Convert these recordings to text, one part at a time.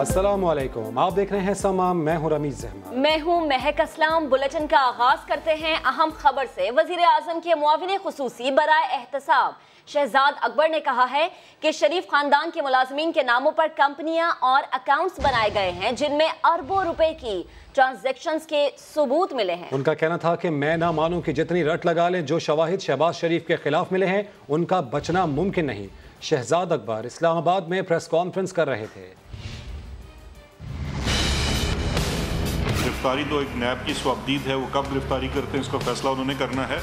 अस्सलामुअलैकुम, आप देख रहे हैं समा, मैं हूं रमीज अहमद। मैं हूं महक असलम। बुलेटिन का आगाज करते हैं अहम खबर से। वजीर आजम के मुआविन खुसूसी बराए एहतसाब शहजाद अकबर ने कहा है कि शरीफ खानदान के मुलाजमीन के नामों पर कंपनियां और अकाउंट्स बनाए गए हैं जिनमें अरबों रुपए की ट्रांजैक्शंस के सबूत मिले हैं। उनका कहना था कि मैं ना मानूं कि जितनी रट लगा लें, जो शवाहिद शहबाज शरीफ के खिलाफ मिले हैं उनका बचना मुमकिन नहीं। शहजाद अकबर इस्लामाबाद में प्रेस कॉन्फ्रेंस कर रहे थे। गिरफ्तारी तो एक नैब की स्वाबदीद है, वो कब गिरफ्तारी करते हैं इसका फैसला उन्होंने करना है।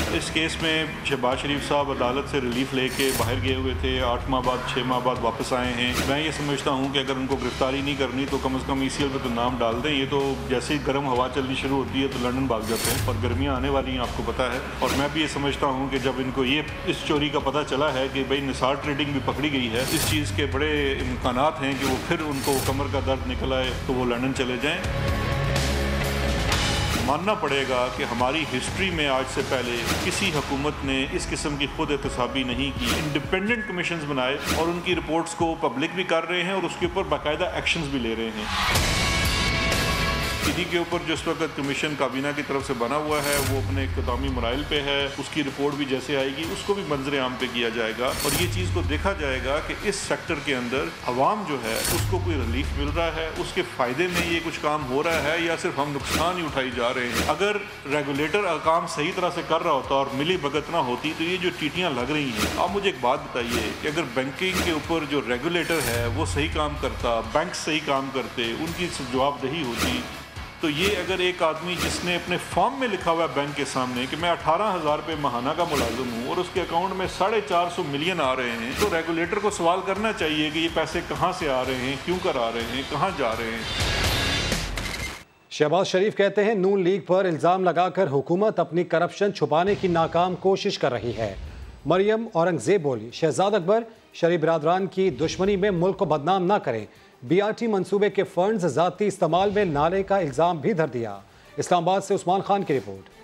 इस केस में शहबाज शरीफ साहब अदालत से रिलीफ लेके बाहर गए हुए थे, 8 माह बाद 6 माह बाद वापस आए हैं। मैं ये समझता हूँ कि अगर उनको गिरफ्तारी नहीं करनी तो कम से कम ECL पे तो नाम डाल दें। ये तो जैसे ही गर्म हवा चलनी शुरू होती है तो लंदन भाग जाते हैं और गर्मियाँ आने वाली हैं, आपको पता है। और मैं भी ये समझता हूँ कि जब इनको ये इस चोरी का पता चला है कि भाई निसार ट्रेडिंग भी पकड़ी गई है, इस चीज़ के बड़े इम्कानात हैं कि वो फिर उनको कमर का दर्द निकल आए तो वो लंदन चले जाएँ। मानना पड़ेगा कि हमारी हिस्ट्री में आज से पहले किसी हुकूमत ने इस किस्म की खुद एहतसाबी नहीं की। इंडिपेंडेंट कमीशंस बनाए और उनकी रिपोर्ट्स को पब्लिक भी कर रहे हैं और उसके ऊपर बाकायदा एक्शंस भी ले रहे हैं। इसी के ऊपर जो इस वक्त कमीशन काबीना की तरफ से बना हुआ है वो अपने इख्तितामी मराइल पे है, उसकी रिपोर्ट भी जैसे आएगी उसको भी मंजर आम पे किया जाएगा और ये चीज़ को देखा जाएगा कि इस सेक्टर के अंदर अवाम जो है उसको कोई रिलीफ मिल रहा है, उसके फ़ायदे में ये कुछ काम हो रहा है या सिर्फ हम नुकसान ही उठाई जा रहे हैं। अगर रेगुलेटर काम सही तरह से कर रहा होता और मिली भगत ना होती तो ये जो टीटियाँ लग रही हैं। आप मुझे एक बात बताइए कि अगर बैंकिंग के ऊपर जो रेगुलेटर है वो सही काम करता, बैंक सही काम करते, उनकी जवाबदेही होती, तो ये अगर एक आदमी जिसने अपने फॉर्म में लिखा हुआ है बैंक के सामने कि मैं 18,000 रुपये महाना का मुलाजिम हूँ और उसके अकाउंट में 450 मिलियन आ रहे हैं, तो रेगुलेटर को सवाल करना चाहिए कि ये पैसे कहाँ से आ रहे हैं, क्यों कर आ रहे हैं, कहाँ जा रहे हैं। शहबाज शरीफ कहते हैं नून लीग पर इल्ज़ाम लगाकर हुकूमत अपनी करप्शन छुपाने की नाकाम कोशिश कर रही है। मरियम औरंगजेब बोली, शहजाद अकबर शरीफ बिरादरान की दुश्मनी में मुल्क को बदनाम ना करें। BRT मंसूबे के फंड्स ज़ाती इस्तेमाल में लाने का इल्ज़ाम भी धर दिया। इस्लामाबाद से उस्मान खान की रिपोर्ट।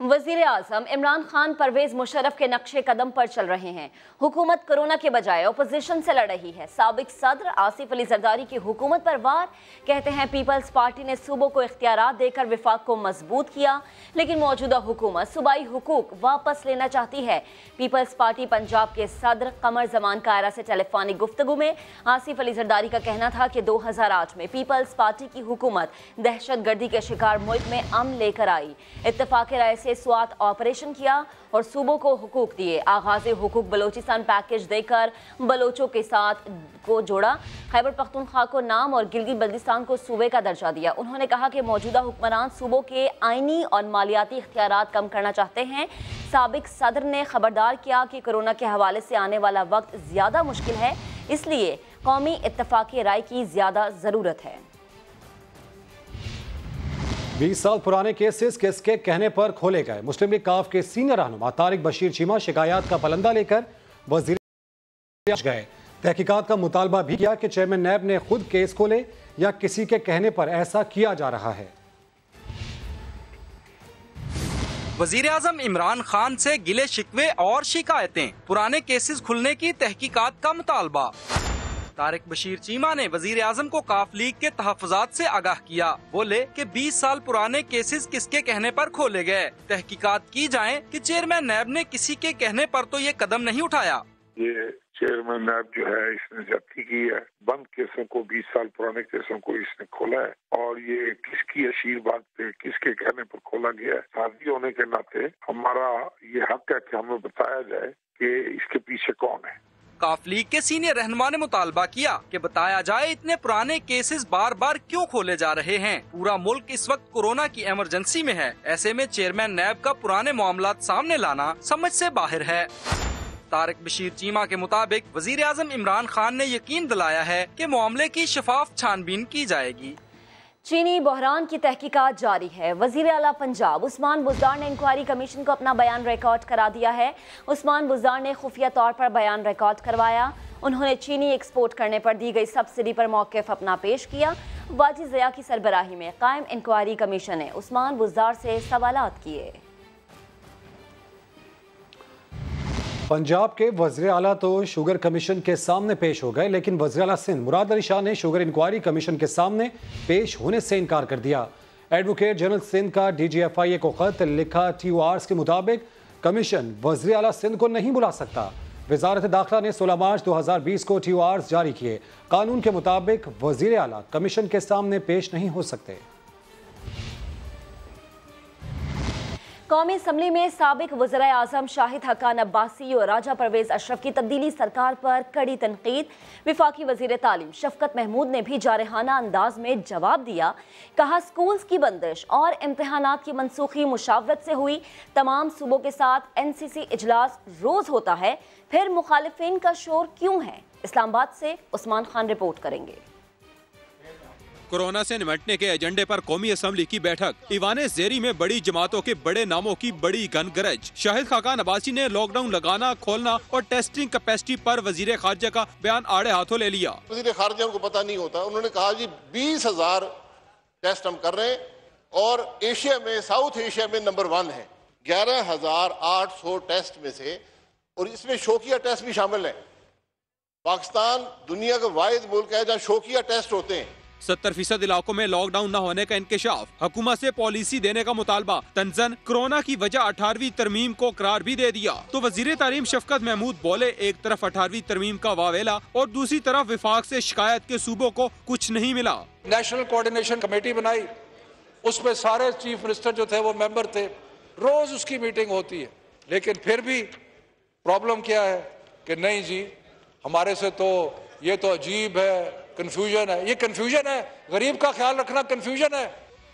वजीर आजम इमरान खान परवेज मुशर्रफ के नक्शे कदम पर चल रहे हैं। हुकूमत कोरोना के बजाय अपोजिशन से लड़ रही है। साबिक सदर आसिफ अली जरदारी की हुकूमत पर वार, कहते हैं पीपल्स पार्टी ने सूबों को इख्तियारात देकर विफाक को मजबूत किया, लेकिन मौजूदा हुकूमत सूबाई हुकूक वापस लेना चाहती है। पीपल्स पार्टी पंजाब के सदर कमर जमान कायरा से टेलीफोनिक गुफ्तगू में आसिफ अली जरदारी का कहना था कि 2008 में पीपल्स पार्टी की हुकूमत दहशत गर्दी के शिकार मुल्क में अमन लेकर आई, इत्तफाक राय से स्वात ऑपरेशन किया और सूबों को हुकूक दिए। आगाज़ हुकूक बलोचिस्तान पैकेज देकर बलोचों के साथ को जोड़ा। खैबर पख्तूनख्वा को नाम और गिलगित बल्तिस्तान को सूबे का दर्जा दिया। उन्होंने कहा कि मौजूदा हुक्मरान सूबों के आइनी और मालियाती इख्तियारात कम करना चाहते हैं। साबिक सदर ने खबरदार किया कि कोरोना के हवाले से आने वाला वक्त ज़्यादा मुश्किल है, इसलिए कौमी इत्तफाक़ी राय की ज़्यादा ज़रूरत है। 20 साल पुराने केसेस किसके कहने पर खोले गए। मुस्लिम लीग काफ के सीनियर रहनुमा तारिक बशीर चीमा शिकायत का पलंदा लेकर वजीर गए। तहकीकात का मुतालबा भी किया कि चेयरमैन नैब ने खुद केस खोले या किसी के कहने पर ऐसा किया जा रहा है। वजीर आजम इमरान खान से गिले शिकवे और शिकायतें, पुराने केसेस खुलने की तहकीकात का मुतालबा। तारिक बशीर चीमा ने वजीर आजम को काफ लीग के तहफ़्फ़ुज़ात से आगाह किया। बोले कि 20 साल पुराने केसेस किसके कहने पर खोले गए, तहकीकात की जाए कि चेयरमैन नैब ने किसी के कहने पर तो ये कदम नहीं उठाया। ये चेयरमैन नैब जो है इसने ज्यादती की है, बंद केसों को 20 साल पुराने केसों को इसने खोला है और ये किसकी आशीर्वाद पे किसके कहने पर खोला गया है। साथी होने के नाते हमारा ये हक है कि हमें बताया जाए कि इसके पीछे कौन है। काफ लीग के सीनियर रहनुमा ने मुतालबा किया कि बताया जाए इतने पुराने केसेस बार बार क्यों खोले जा रहे हैं। पूरा मुल्क इस वक्त कोरोना की इमरजेंसी में है, ऐसे में चेयरमैन नैब का पुराने मामलात सामने लाना समझ से बाहर है। तारिक बशीर चीमा के मुताबिक वजीर आजम इमरान खान ने यकीन दिलाया है कि मामले की शफाफ छानबीन की जाएगी। चीनी बहरान की तहकीकात जारी है। वजीर आला पंजाब उस्मान बुज़दार ने इंक्वायरी कमीशन को अपना बयान रिकॉर्ड करा दिया है। उस्मान बुज़दार ने खुफिया तौर पर बयान रिकॉर्ड करवाया। उन्होंने चीनी एक्सपोर्ट करने पर दी गई सब्सिडी पर मौक़िफ़ अपना पेश किया। वाजी ज़िया की सरबराही में कायम इंक्वायरी कमीशन ने उस्मान बुज़दार से सवालात किए। पंजाब के वज़ीर आला तो शुगर कमीशन के सामने पेश हो गए, लेकिन वज़ीर आला सिंध मुराद अली शाह ने शुगर इंक्वायरी कमीशन के सामने पेश होने से इनकार कर दिया। एडवोकेट जनरल सिंध का DGFIA को खत लिखा TORs के मुताबिक कमीशन वज़ीर आला सिंध को नहीं बुला सकता। वजारत दाखिला ने 16 मार्च 2020 को TORs जारी किए। कानून के मुताबिक वज़ीर आला कमीशन के सामने पेश नहीं हो सकते। कौमी असम्बली में साबिक वज़ीर आज़म शाहिद हक्कान अब्बासी और राजा परवेज अशरफ की तब्दीली सरकार पर कड़ी तनकीद। विफाकी वज़ीर तालीम शफकत महमूद ने भी जारहाना अंदाज में जवाब दिया। कहा स्कूल्स की बंदिश और इम्तहानात की मनसूखी मुशावरत से हुई। तमाम सूबों के साथ NCC इजलास रोज होता है, फिर मुखालिफिन का शोर क्यों है? इस्लामाबाद से उस्मान खान रिपोर्ट करेंगे। कोरोना से निपटने के एजेंडे पर कौमी असम्बली की बैठक। ईवान ज़ेरी में बड़ी जमातों के बड़े नामों की बड़ी गनगरज। शाहिद हक्कान अब्बासी ने लॉकडाउन लगाना, खोलना और टेस्टिंग कैपेसिटी पर वजीर खारजा का बयान आड़े हाथों ले लिया। वजीर खारजा को पता नहीं होता, उन्होंने कहा जी 20,000 टेस्ट हम कर रहे हैं और एशिया में, साउथ एशिया में नंबर 1 है। 11,800 टेस्ट में से, और इसमें शौकिया टेस्ट भी शामिल है। पाकिस्तान दुनिया का वाहिद मुल्क है जहाँ शौकिया टेस्ट होते हैं। 70% इलाकों में लॉकडाउन न होने का इंकशाफ, हुकूमत से पॉलिसी देने का मुतालबा। तंजन कोरोना की वजह 18वीं तरमीम को करार भी दे दिया। तो वजीर तालीम शफकत महमूद बोले, एक तरफ 18वीं तरमीम का वावेला और दूसरी तरफ विफाक से शिकायत के सूबों को कुछ नहीं मिला। नेशनल कोऑर्डिनेशन कमेटी बनाई, उसमें सारे चीफ मिनिस्टर जो थे वो मेंबर थे, रोज उसकी मीटिंग होती है, लेकिन फिर भी प्रॉब्लम क्या है कि नहीं जी हमारे से तो ये तो अजीब है, कंफ्यूजन है। ये कंफ्यूजन है, गरीब का ख्याल रखना कंफ्यूजन है।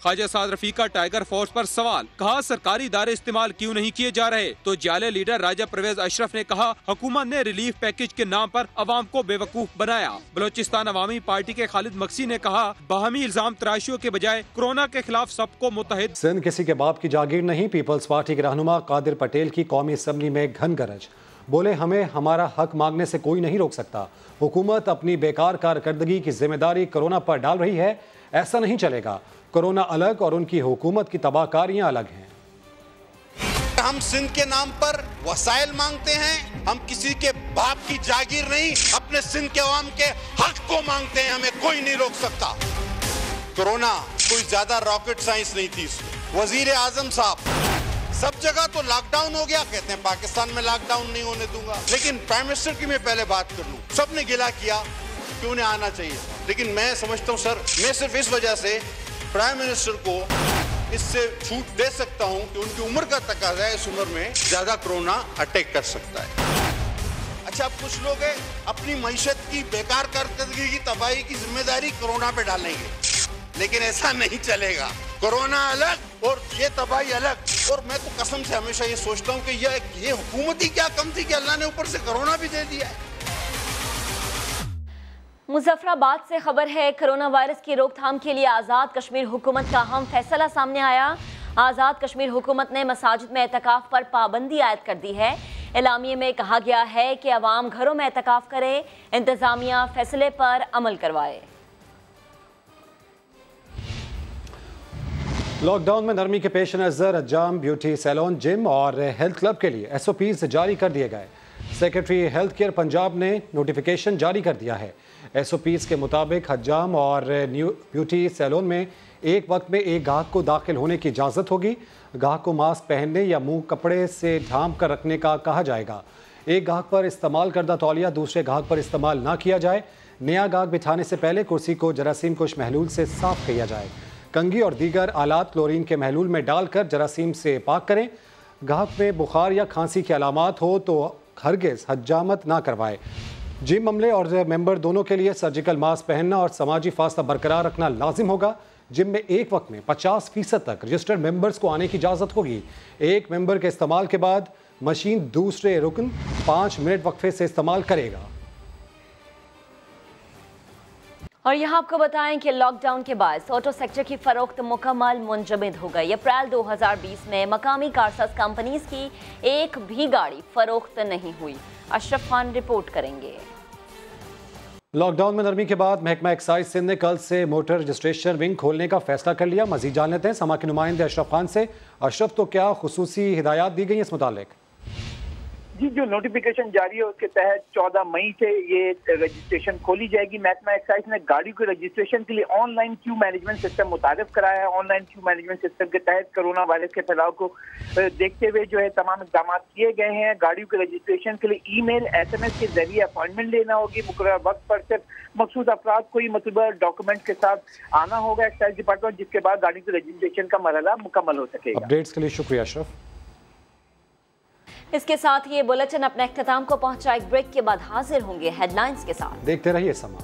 ख्वाजा साद रफीक का टाइगर फोर्स पर सवाल, कहा सरकारी इदारे इस्तेमाल क्यों नहीं किए जा रहे? तो जाले लीडर राजा परवेज अशरफ ने कहा हुकूमत ने रिलीफ पैकेज के नाम पर अवाम को बेवकूफ बनाया। बलोचिस्तान अवामी पार्टी के खालिद मक्सी ने कहा बाहमी इल्जाम तराशियों के बजाय कोरोना के खिलाफ सबको मुत्तहिद। सिंध किसी के बाप की जागीर नहीं। पीपल्स पार्टी के रहनुमा कादिर पटेल की कौमी असम्बली में घन गरज। बोले हमें हमारा हक मांगने से कोई नहीं रोक सकता। हुकूमत अपनी बेकार कारकर्दगी की जिम्मेदारी कोरोना पर डाल रही है, ऐसा नहीं चलेगा। कोरोना अलग और उनकी हुकूमत की तबाहकारियां अलग हैं। हम सिंध के नाम पर वसाइल मांगते हैं, हम किसी के बाप की जागीर नहीं, अपने सिंध के अवाम के हक को मांगते हैं, हमें कोई नहीं रोक सकता। कोरोना कोई ज्यादा रॉकेट साइंस नहीं थी। वजीर आजम साहब सब जगह तो लॉकडाउन हो गया, कहते हैं पाकिस्तान में लॉकडाउन नहीं होने दूंगा, लेकिन प्राइम मिनिस्टर की मैं पहले बात कर लूं, सबने गिला किया कि उन्हें आना चाहिए, लेकिन मैं समझता हूं सर, मैं सिर्फ इस वजह से प्राइम मिनिस्टर को इससे छूट दे सकता हूं कि उनकी उम्र का तकाजा है, इस उम्र में ज्यादा कोरोना अटैक कर सकता है। अच्छा, अब कुछ लोग हैं अपनी मईशत की बेकार कारकर्दगी की तबाही की जिम्मेदारी कोरोना पे डालेंगे, लेकिन ऐसा नहीं चलेगा। कोरोना अलग और ये तबाही अलग। और मैं तो कसम से हमेशा ये सोचता हूँ कि ये हुकूमत ही क्या कम थी कि अल्लाह ने ऊपर से कोरोना भी दे दिया है। मुजफ्फराबाद से खबर है, कोरोना वायरस की रोकथाम के लिए आज़ाद कश्मीर हुकूमत का अहम फैसला सामने आया। आज़ाद कश्मीर हुकूमत ने मसाजिद में एतकाफ पर पाबंदी आयद कर दी है। एलामिये में कहा गया है कि अवाम घरों में एतकाफ करे, इंतजामिया फैसले पर अमल करवाए। लॉकडाउन में नरमी के पेश नज़र हज्जाम, ब्यूटी सैलून, जिम और हेल्थ क्लब के लिए SOPs जारी कर दिए गए। सेक्रेटरी हेल्थ केयर पंजाब ने नोटिफिकेशन जारी कर दिया है। SOPs के मुताबिक हज्जाम और न्यू ब्यूटी सैलून में एक वक्त में एक गाहक को दाखिल होने की इजाज़त होगी। गाहक को मास्क पहनने या मुंह कपड़े से ढांप कर रखने का कहा जाएगा। एक गाहक पर इस्तेमाल करदा तौलिया दूसरे गाहक पर इस्तेमाल ना किया जाए। नया गाहक बिठाने से पहले कुर्सी को जरासीम कुश महलूल से साफ किया जाए। कंघी और दीगर आलात क्लोरीन के महलूल में डालकर जरासीम से पाक करें। गाहक में बुखार या खांसी के अलामात हो तो हरगिज़ हज्जामत ना करवाए। जिम अमले और मेंबर दोनों के लिए सर्जिकल मास्क पहनना और समाजी फासला बरकरार रखना लाजिम होगा। जिम में एक वक्त में 50% तक रजिस्टर्ड मेंबर्स को आने की इजाज़त होगी। एक मेंबर के इस्तेमाल के बाद मशीन दूसरे रुकन 5 मिनट वक्फे से इस्तेमाल करेगा। और यहाँ आपको बताएं कि लॉकडाउन के बाद ऑटो सेक्टर की फरोख्त मुकम्मल मुंजमद हो गई। अप्रैल 2020 में मकामी कारसाज कंपनीज की एक भी गाड़ी फरोख्त नहीं हुई। अशरफ खान रिपोर्ट करेंगे। लॉकडाउन में नरमी के बाद महकमा एक्साइज सिंध ने कल से मोटर रजिस्ट्रेशन विंग खोलने का फैसला कर लिया। मजीद जान लेते हैं समा के नुमाइंदे अशरफ खान से। अशरफ, तो क्या खुसूसी हिदायत दी गई इस मुतालिक? जी, जो नोटिफिकेशन जारी है उसके तहत 14 मई से ये रजिस्ट्रेशन खोली जाएगी। महकमा एक्साइज ने गाड़ियों के रजिस्ट्रेशन के लिए ऑनलाइन क्यू मैनेजमेंट सिस्टम मुतारिफ कराया है। ऑनलाइन क्यू मैनेजमेंट सिस्टम के तहत कोरोना वायरस के फैलाव को देखते हुए जो है तमाम इक़दाम किए गए हैं। गाड़ियों के रजिस्ट्रेशन के लिए ईमेल, SMS के जरिए अपॉइंटमेंट लेना होगी। मुकर्रर वक्त पर सिर्फ मखसूस अफराद को ही मतलूबा डॉक्यूमेंट के साथ आना होगा एक्साइज डिपार्टमेंट, जिसके बाद गाड़ियों के रजिस्ट्रेशन का मरहला मुकम्मल हो सकेगा। अपडेट्स के लिए शुक्रिया अशरफ। इसके साथ ये बुलेटिन अपने इख्तिताम को पहुंचा। एक ब्रेक के बाद हाजिर होंगे हेडलाइंस के साथ। देखते रहिए समा।